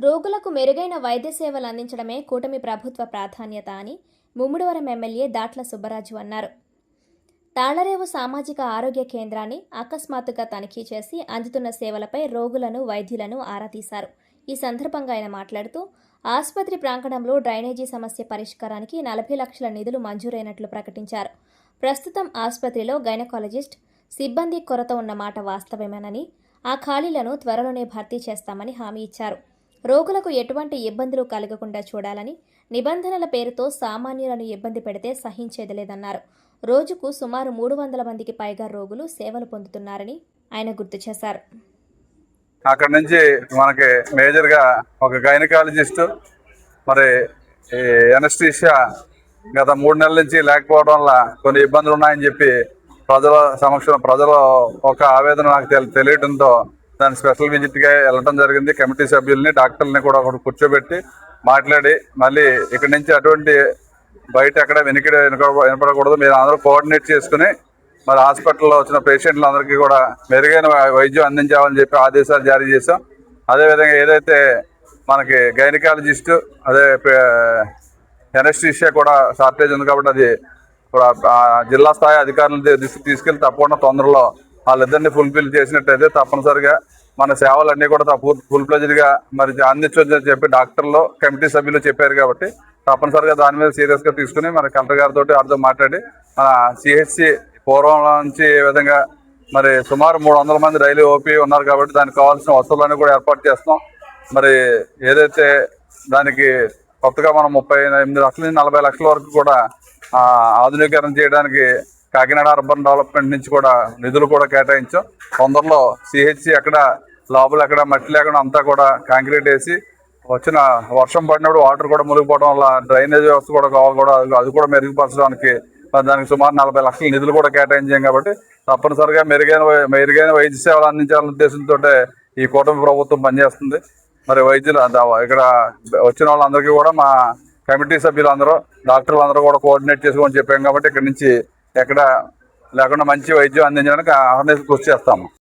రోగులకు మెరుగైన వైద్య సేవలు అందించడమే కూటమి ప్రభుత్వ ప్రాధాన్యత అని ముమ్మిడివరం ఎమ్మెల్యే దాట్ల సుబ్బరాజు అన్నారు. తాళ్లరేవు సామాజిక ఆరోగ్య కేంద్రాన్ని అకస్మాత్తుగా తనిఖీ చేసి అందుతున్న సేవలపై రోగులను, వైద్యులను ఆరా తీశారు. ఈ సందర్భంగా ఆయన మాట్లాడుతూ ఆసుపత్రి ప్రాంగణంలో డ్రైనేజీ సమస్య పరిష్కారానికి 40 లక్షల నిధులు మంజూరైనట్లు ప్రకటించారు. ప్రస్తుతం ఆసుపత్రిలో గైనకాలజిస్ట్ సిబ్బంది కొరత ఉన్న మాట వాస్తవమేనని, ఆ ఖాళీలను త్వరలోనే భర్తీ చేస్తామని హామీ ఇచ్చారు. రోగులకు ఎటువంటి ఇబ్బందులు కలగకుండా చూడాలని, నిబంధనల పేరుతో సామాన్యులను ఇబ్బంది పెడితే సహించేది లేదన్నారు. రోజుకు సుమారు 300 మందికి పైగా రోగులు సేవలు పొందుతున్నారని ఆయన గుర్తు చేశారు. అక్కడ నుంచి మనకి మేజర్గా ఒక గైనకాలజిస్టు, మరి ఎనస్థీషియా గత 3 నెలల నుంచి లేకపోవడం వల్ల కొన్ని ఇబ్బందులు ఉన్నాయని చెప్పి ప్రజల ఒక ఆవేదన నాకు తెలియడంతో దాని స్పెషల్ విజిట్గా వెళ్ళడం జరిగింది. కమిటీ సభ్యుల్ని, డాక్టర్ని కూడా కూర్చోబెట్టి మాట్లాడి మళ్ళీ ఇక్కడి నుంచి అటువంటి బయట ఎక్కడ వినపడకూడదు, మీరు అందరూ కోఆర్డినేట్ చేసుకుని మరి హాస్పిటల్లో వచ్చిన పేషెంట్లందరికీ కూడా మెరుగైన వైద్యం అందించాలని చెప్పి ఆదేశాలు జారీ చేశాం. అదేవిధంగా ఏదైతే మనకి గైనకాలజిస్టు, అదే ఎనస్థీషియా కూడా షార్టేజ్ ఉంది కాబట్టి అది జిల్లా స్థాయి అధికారుల దృష్టికి తీసుకెళ్లి తప్పకుండా తొందరలో వాళ్ళిద్దరిని ఫుల్ఫిల్ చేసినట్టయితే తప్పనిసరిగా మన సేవలన్నీ కూడా ఫుల్ ప్లెజ్డ్గా మరి అందించొచ్చని చెప్పి డాక్టర్లు, కమిటీ సభ్యులు చెప్పారు. కాబట్టి తప్పనిసరిగా దాని మీద సీరియస్గా తీసుకుని మన కలెక్టర్ గారితో వారితో మాట్లాడి మన సిహెచ్సి పూర్వం నుంచి ఏ విధంగా మరి సుమారు 300 మంది డైలీ ఓపీ ఉన్నారు కాబట్టి దానికి కావాల్సిన వసతులన్నీ కూడా ఏర్పాటు చేస్తాం. మరి ఏదైతే దానికి కొత్తగా మనం 38 లక్షల నుంచి 40 లక్షల వరకు కూడా ఆధునీకరణ చేయడానికి కాకినాడ అర్బన్ డెవలప్మెంట్ నుంచి కూడా నిధులు కూడా కేటాయించాం. తొందరలో సిహెచ్సి ఎక్కడ లోపల ఎక్కడ మట్టి లేకుండా అంతా కూడా కాంక్రీట్ వేసి వచ్చిన వర్షం పడినప్పుడు వాటర్ కూడా మునిగిపోవడం వల్ల డ్రైనేజ్ వ్యవస్థ కూడా కావాలి, అది కూడా మెరుగుపరచడానికి దానికి సుమారు 40 లక్షల నిధులు కూడా కేటాయించాం. కాబట్టి తప్పనిసరిగా మెరుగైన వైద్య సేవలు అందించాలనే ఉద్దేశంతో ఈ కూటమి ప్రభుత్వం పనిచేస్తుంది. మరి వైద్యులు ఇక్కడ వచ్చిన వాళ్ళందరికీ కూడా మా కమిటీ సభ్యులందరూ, డాక్టర్లు అందరూ కూడా కోఆర్డినేట్ చేసుకోమని చెప్పాం. కాబట్టి ఇక్కడ నుంచి ఎక్కడ లేకుండా మంచి వైద్యం అందించడానికి అహర్నిశలు కృషి చేస్తాము.